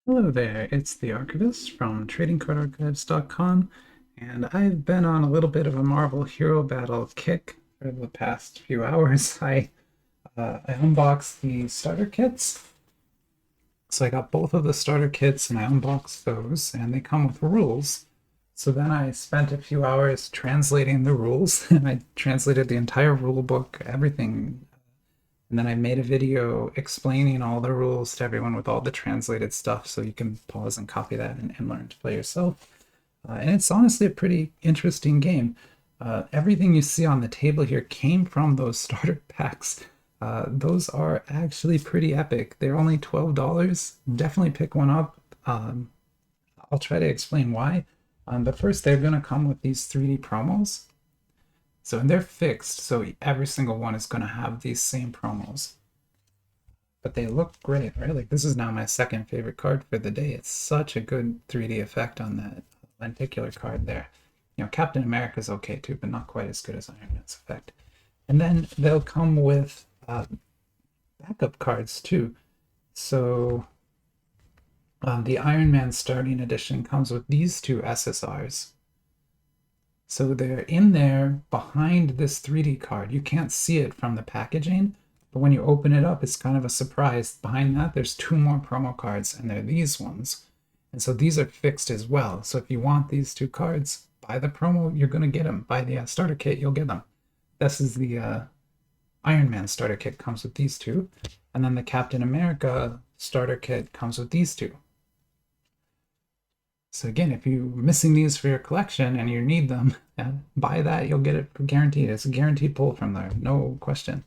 Hello there, it's the Archivist from TradingCardArchives.com, and I've been on a little bit of a Marvel Hero Battle kick for the past few hours. I unboxed the starter kits, so I got both of the starter kits and I unboxed those, and they come with rules. So then I spent a few hours translating the rules, and I translated the entire rule book, everything, and then I made a video explaining all the rules to everyone with all the translated stuff so you can pause and copy that and learn to play yourself. And it's honestly a pretty interesting game. Everything you see on the table here came from those starter packs. Those are actually pretty epic. They're only $12. Definitely pick one up. I'll try to explain why. But first, they're going to come with these 3D promos. So, and they're fixed, so every single one is going to have these same promos. But they look great, right? Like, this is now my second favorite card for the day. It's such a good 3D effect on that lenticular card there. You know, Captain America's okay too, but not quite as good as Iron Man's effect. And then they'll come with backup cards too. So the Iron Man starting edition comes with these two SSRs. So they're in there behind this 3D card. You can't see it from the packaging, but when you open it up, it's kind of a surprise. Behind that, there's two more promo cards, and they're these ones. And so these are fixed as well. So if you want these two cards, buy the promo, you're going to get them. Buy the starter kit, you'll get them. This is the Iron Man starter kit, comes with these two. And then the Captain America starter kit comes with these two. So again, if you're missing these for your collection and you need them, buy that, you'll get it guaranteed. It's a guaranteed pull from there, no question.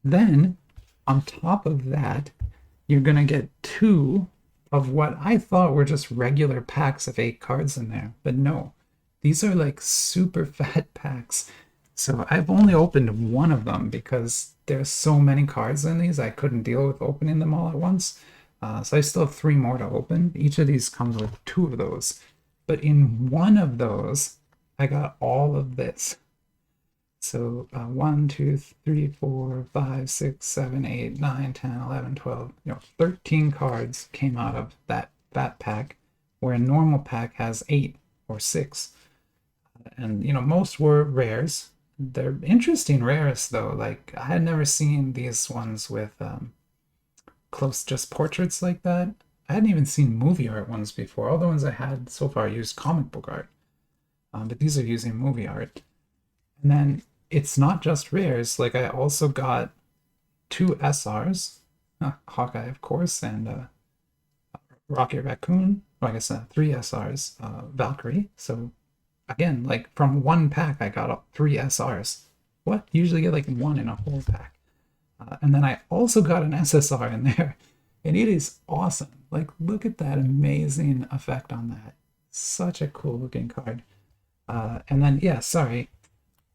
Then, on top of that, you're going to get two of what I thought were just regular packs of 8 cards in there. But no, these are like super fat packs. So I've only opened one of them because there's so many cards in these, I couldn't deal with opening them all at once. So I still have 3 more to open. Each of these comes with 2 of those. But in one of those, I got all of this. So 1, 2, 3, 4, 5, 6, 7, 8, 9, 10, 11, 12, 13 cards came out of that pack, where a normal pack has 8 or 6. And, most were rares. They're interesting rares, though. Like, I had never seen these ones with close just portraits like that. I hadn't even seen movie art ones before. All the ones I had so far used comic book art, but these are using movie art. And then it's not just rares. Like, I also got 2 SRs, Hawkeye of course, and Rocket Raccoon. Well, I guess 3 SRs, Valkyrie. So again, like from one pack, I got 3 SRs. What? Usually get like 1 in a whole pack. And then I also got an SSR in there, and it is awesome. Like, look at that amazing effect on that. Such a cool looking card. And then, yeah, sorry.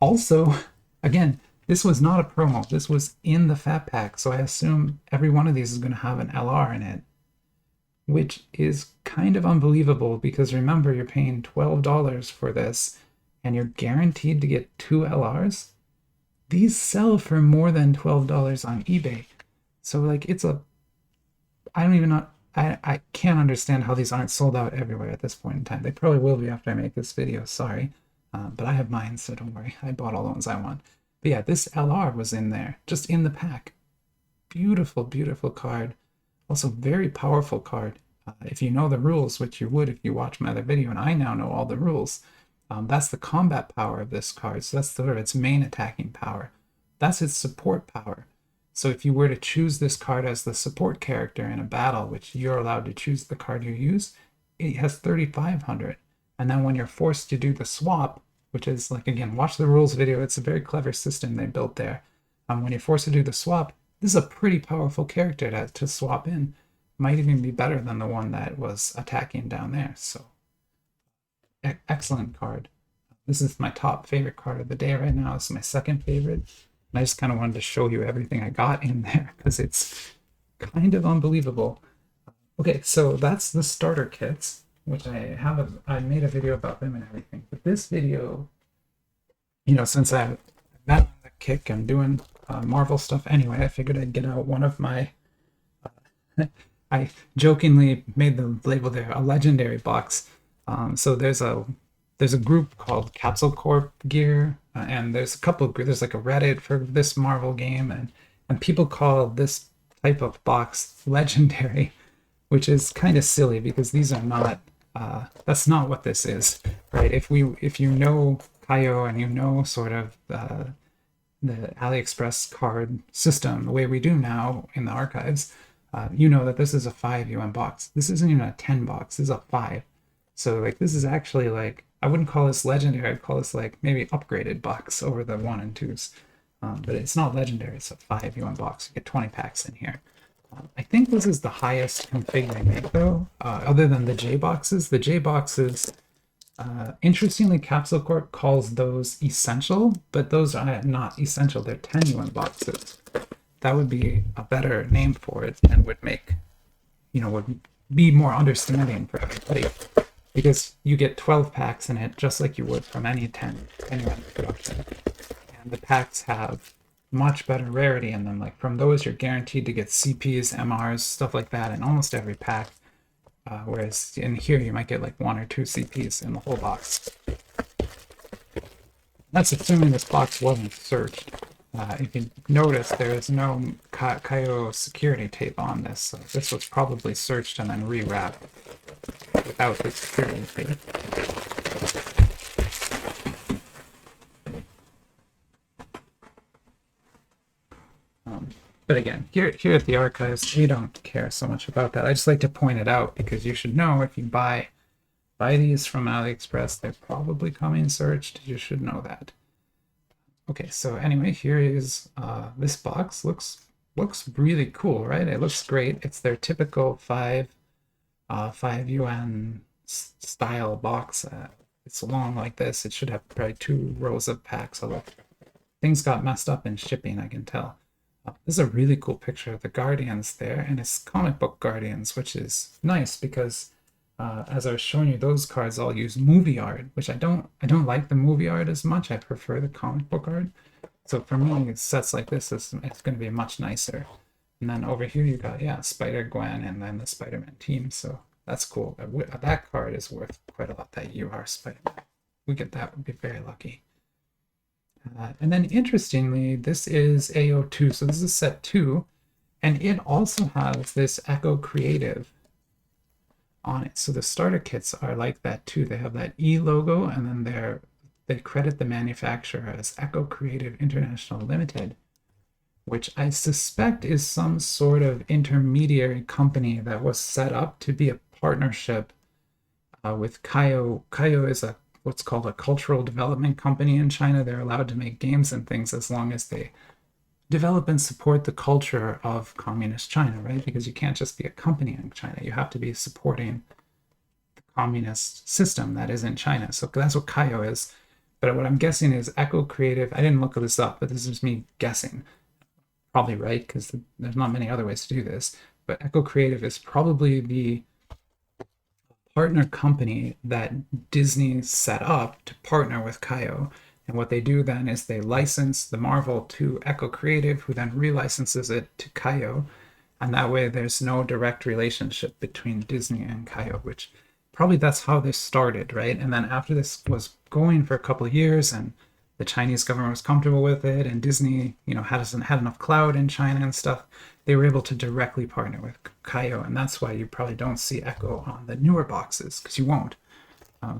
Also, again, this was not a promo. This was in the Fat Pack, so I assume every one of these is going to have an LR in it, which is kind of unbelievable because remember, you're paying $12 for this, and you're guaranteed to get 2 LRs. These sell for more than $12 on eBay. So like I don't even know, I can't understand how these aren't sold out everywhere at this point in time. They probably will be after I make this video, sorry. But I have mine, so don't worry. I bought all the ones I want. But yeah, this LR was in there, just in the pack. Beautiful, beautiful card. Also very powerful card. If you know the rules, which you would if you watch my other video, and I now know all the rules, that's the combat power of this card. So that's sort of its main attacking power. That's its support power. So if you were to choose this card as the support character in a battle, which you're allowed to choose the card you use, it has 3,500. And then when you're forced to do the swap, which is like, again, watch the rules video. It's a very clever system they built there. When you're forced to do the swap, this is a pretty powerful character to swap in. Might even be better than the one that was attacking down there. So excellent card. This is my top favorite card of the day right now. It's my second favorite. And I just kind of wanted to show you everything I got in there because it's kind of unbelievable. Okay, so that's the starter kits, which I made a video about them and everything. But this video, since I'm not on the kick, I'm doing Marvel stuff anyway, I figured I'd get out one of my I jokingly made the label there a legendary box. So there's a group called Capsule Corp Gear, and there's a couple of there's like a Reddit for this Marvel game, and people call this type of box legendary, which is kind of silly because these are not. That's not what this is, right? If you know Kayou and you know sort of the AliExpress card system the way we do now in the archives, you know that this is a 5 UN box. This isn't even a 10 box. This is a 5. So like this is actually like I wouldn't call this legendary. I'd call this like maybe upgraded box over the 1 and 2s. But it's not legendary. It's a 5 UN box. You get 20 packs in here. I think this is the highest config they make though, other than the J boxes. The J boxes, interestingly, Capsule Corp calls those essential, but those are not essential. They're 10 UN boxes. That would be a better name for it and would make, would be more understanding for everybody. Because you get 12 packs in it just like you would from any 10 UN production. And the packs have much better rarity in them. Like from those, you're guaranteed to get CPs, MRs, stuff like that in almost every pack. Whereas in here, you might get like 1 or 2 CPs in the whole box. That's assuming this box wasn't searched. If you notice, there is no Kayou security tape on this. So this was probably searched and then rewrapped without the security tape. But again, here at the archives, we don't care so much about that. I just like to point it out because you should know if you buy these from AliExpress, they're probably coming searched. You should know that. Okay, so anyway, here is this box. Looks really cool, right? It looks great. It's their typical 5 UN style box. It's long like this. It should have probably 2 rows of packs. Although things got messed up in shipping, I can tell. This is a really cool picture of the Guardians there, and it's comic book Guardians, which is nice because as I was showing you, those cards all use movie art, which I don't like the movie art as much. I prefer the comic book art. So for me, sets like this, it's going to be much nicer. And then over here you got Spider-Gwen and then the Spider-Man team. So that's cool. That card is worth quite a lot. That you are Spider-Man. We get that, would be very lucky. And then interestingly, this is AO2, so this is set 2, and it also has this Echo Creative on it. So the starter kits are like that too. They have that E logo, and then they credit the manufacturer as Echo Creative International Limited, which I suspect is some sort of intermediary company that was set up to be a partnership with Kayou. Kayou is what's called a cultural development company in China. They're allowed to make games and things as long as they develop and support the culture of communist China, right? Because you can't just be a company in China. You have to be supporting the communist system that is in China. So that's what Kayou is. But what I'm guessing is Echo Creative. I didn't look this up, but this is me guessing. Probably right, because there's not many other ways to do this. But Echo Creative is probably the partner company that Disney set up to partner with Kayou. And what they do then is they license the Marvel to Echo Creative, who then relicenses it to Kayou. And that way there's no direct relationship between Disney and Kayou, which probably that's how this started, right? And then after this was going for a couple of years and the Chinese government was comfortable with it and Disney, hasn't had enough clout in China and stuff, they were able to directly partner with Kayou. And that's why you probably don't see Echo on the newer boxes, because you won't.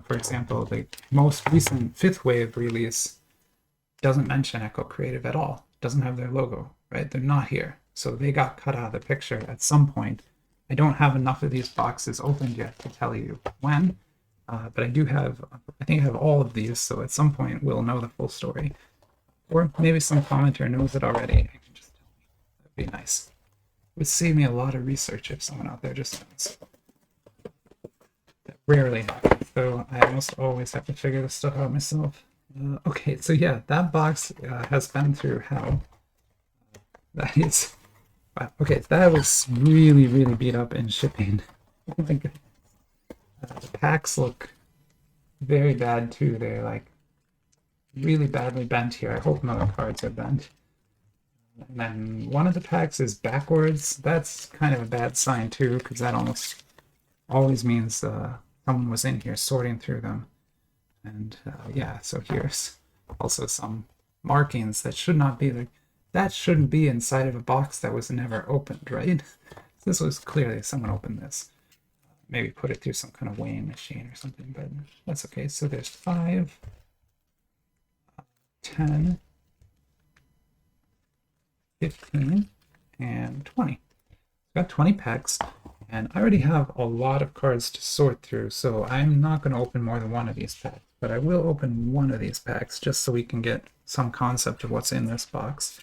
For example, the most recent 5th wave release doesn't mention Echo Creative at all. Doesn't have their logo, right? They're not here. So they got cut out of the picture at some point. I don't have enough of these boxes opened yet to tell you when, but I think I have all of these, so at some point we'll know the full story. Or maybe some commenter knows it already and can just tell me. That'd be nice. It would save me a lot of research if someone out there just knows. That rarely happens, so I almost always have to figure this stuff out myself. Okay, so yeah, that box has been through hell. That is... Wow. Okay, that was really, really beat up in shipping. Oh my goodness. The packs look very bad too. They're like really badly bent here. I hope none of the cards are bent. And then one of the packs is backwards. That's kind of a bad sign too, because that almost always means someone was in here sorting through them. And yeah, so here's also some markings that should not be like, that shouldn't be inside of a box that was never opened, right? This was clearly someone opened this. Maybe put it through some kind of weighing machine or something, but that's okay. So there's 5, 10, 15, and 20. Got 20 packs, and I already have a lot of cards to sort through, so I'm not going to open more than one of these packs, but I will open one of these packs just so we can get some concept of what's in this box.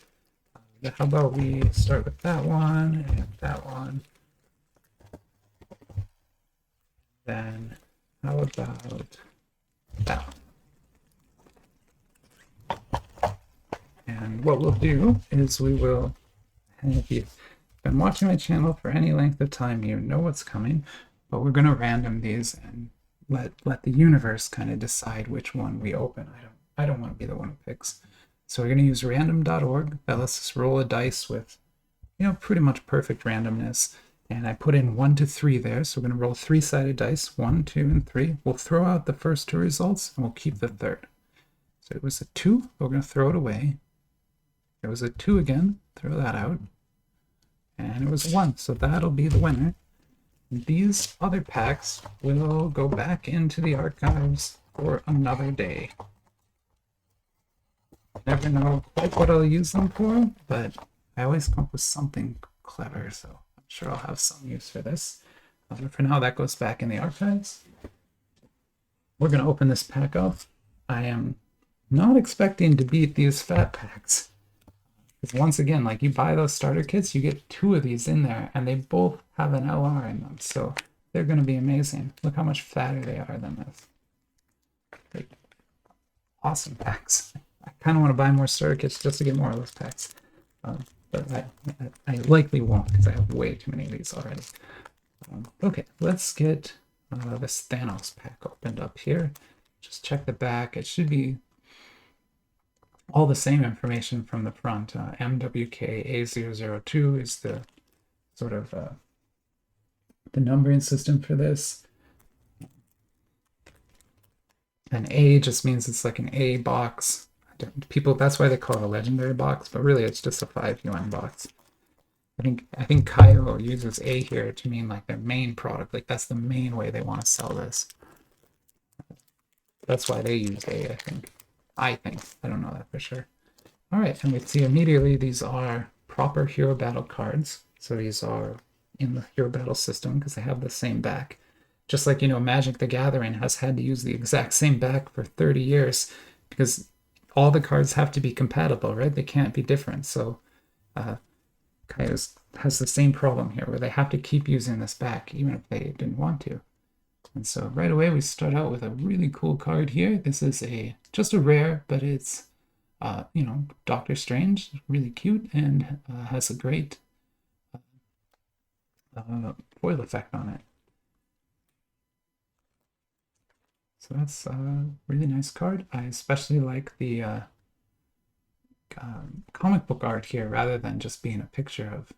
How about we start with that one and that one? Then how about that one? And what we'll do is we will, and if you've been watching my channel for any length of time, you know what's coming, but we're going to random these and let the universe kind of decide which one we open. I don't want to be the one who picks. So we're going to use random.org. That lets us roll a dice with, you know, pretty much perfect randomness. And I put in 1 to 3 there. So we're going to roll 3-sided dice, 1, 2, and 3. We'll throw out the first 2 results and we'll keep the third. So it was a 2. We're going to throw it away. It was a 2 again. Throw that out. And it was 1. So that'll be the winner. These other packs will go back into the archives for another day. Never know quite what I'll use them for, but I always come up with something clever, so I'm sure I'll have some use for this. But for now, that goes back in the archives. We're going to open this pack up. I am not expecting to beat these fat packs. Because once again, like you buy those starter kits, you get 2 of these in there, and they both have an LR in them, so they're going to be amazing. Look how much fatter they are than this. Like, awesome packs. I kind of want to buy more starter kits just to get more of those packs. But I likely won't because I have way too many of these already. Okay, let's get this Thanos pack opened up here. Just check the back. It should be all the same information from the front. MWK-A002 is the sort of the numbering system for this. An A just means it's like an A box. People, that's why they call it a legendary box, but really it's just a 5 yuan box. I think Kayou uses A here to mean like their main product, like that's the main way they want to sell this. That's why they use A, I think. I don't know that for sure. All right, and we see immediately these are proper Hero Battle cards. So these are in the Hero Battle system because they have the same back. Just like, you know, Magic the Gathering has had to use the exact same back for 30 years because all the cards have to be compatible, right? They can't be different. So Kayou has the same problem here where they have to keep using this back even if they didn't want to. And so right away we start out with a really cool card here. This is just a rare, but it's you know, Doctor Strange, really cute, and has a great foil effect on it. So that's a really nice card. I especially like the comic book art here rather than just being a picture of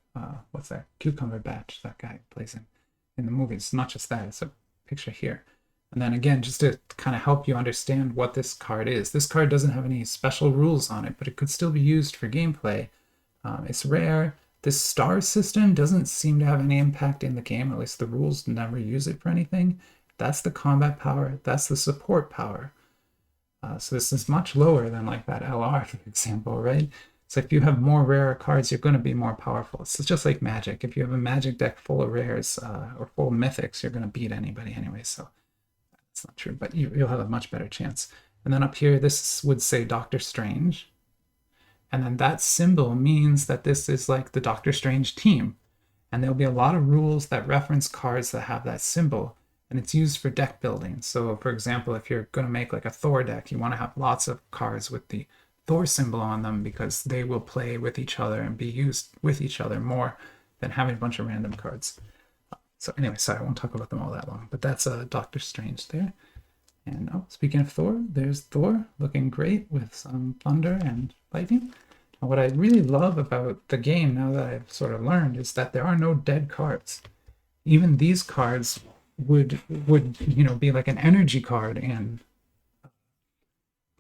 what's that, Cucumber Batch that guy plays in the movies. It's not just that, it's a picture here. And then again, just to kind of help you understand what this card is. This card doesn't have any special rules on it, but it could still be used for gameplay. It's rare. This star system doesn't seem to have any impact in the game, at least the rules never use it for anything. That's the combat power, that's the support power. So this is much lower than like that LR, for example, right? So if you have more rare cards, you're going to be more powerful. It's just like Magic. If you have a Magic deck full of rares or full of mythics, you're going to beat anybody anyway. So that's not true, but you'll have a much better chance. And then up here, this would say Doctor Strange. And then that symbol means that this is like the Doctor Strange team. And there'll be a lot of rules that reference cards that have that symbol. And it's used for deck building. So for example, if you're going to make like a Thor deck, you want to have lots of cards with the Thor symbol on them because they will play with each other and be used with each other more than having a bunch of random cards. So anyway, sorry, I won't talk about them all that long, but that's Doctor Strange there. And oh, speaking of Thor, there's Thor looking great with some thunder and lightning. What I really love about the game, now that I've sort of learned, is that there are no dead cards. Even these cards would be like an energy card in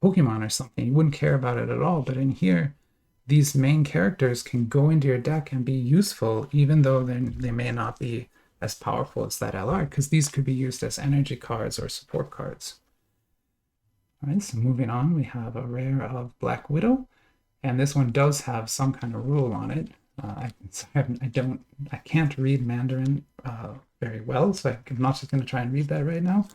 Pokemon or something. You wouldn't care about it at all. But in here, these main characters can go into your deck and be useful, even though they may not be as powerful as that LR, because these could be used as energy cards or support cards. All right, so moving on, we have a rare of Black Widow, and this one does have some kind of rule on it. I can't read Mandarin very well, so I'm not just going to try and read that right now.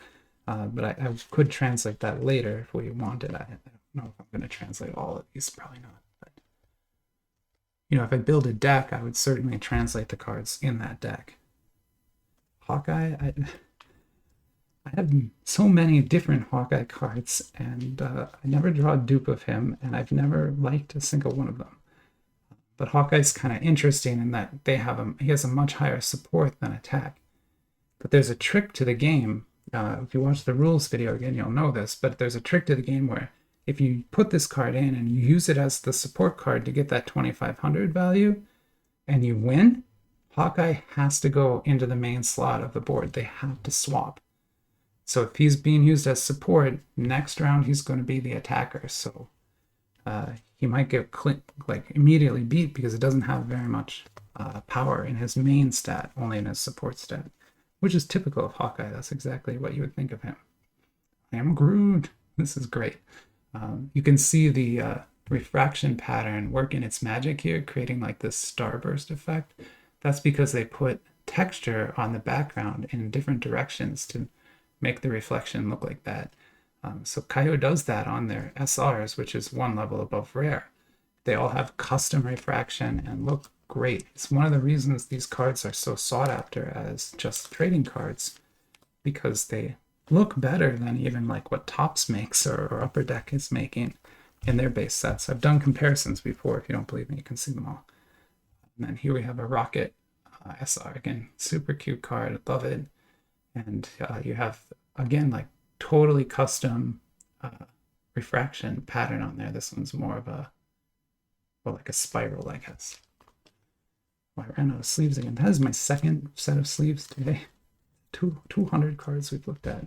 But I could translate that later if we wanted. I don't know if I'm going to translate all of these, probably not. But if I build a deck, I would certainly translate the cards in that deck. Hawkeye, I have so many different Hawkeye cards, and I never draw a dupe of him, and I've never liked a single one of them. But Hawkeye's kind of interesting in that he has a much higher support than attack. But there's a trick to the game. If you watch the rules video again, you'll know this, but there's a trick to the game where if you put this card in and you use it as the support card to get that 2500 value and you win, Hawkeye has to go into the main slot of the board. They have to swap. So if he's being used as support, next round he's going to be the attacker. So he might get immediately beat because it doesn't have very much power in his main stat, only in his support stat, which is typical of Hawkeye. That's exactly what you would think of him. I am Groot. This is great. You can see the refraction pattern working its magic here, creating like this starburst effect. That's because they put texture on the background in different directions to make the reflection look like that. So Kayou does that on their SRs, which is one level above rare. They all have custom refraction and look great. It's one of the reasons these cards are so sought after as just trading cards, because they look better than even like what Topps makes or Upper Deck is making in their base sets. I've done comparisons before. If you don't believe me, you can see them all. And then here we have a Rocket SR. Again, super cute card. Love it. And you have, again, like totally custom refraction pattern on there. This one's more of like a spiral, I guess. I ran out of sleeves again. That is my second set of sleeves today. 200 cards we've looked at.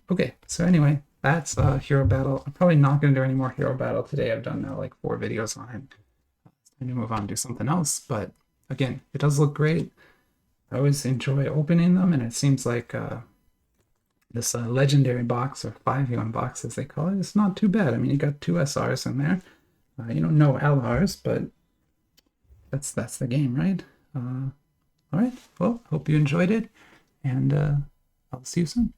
Okay, so anyway, that's Hero Battle. I'm probably not going to do any more Hero Battle today. I've done now like 4 videos on it. I need to move on and do something else. But again, it does look great. I always enjoy opening them, and it seems like this legendary box, or 5-1 box as they call it, it's not too bad. I mean, you got 2 SRs in there. No LRs, but that's the game, right? All right, well, hope you enjoyed it, and I'll see you soon.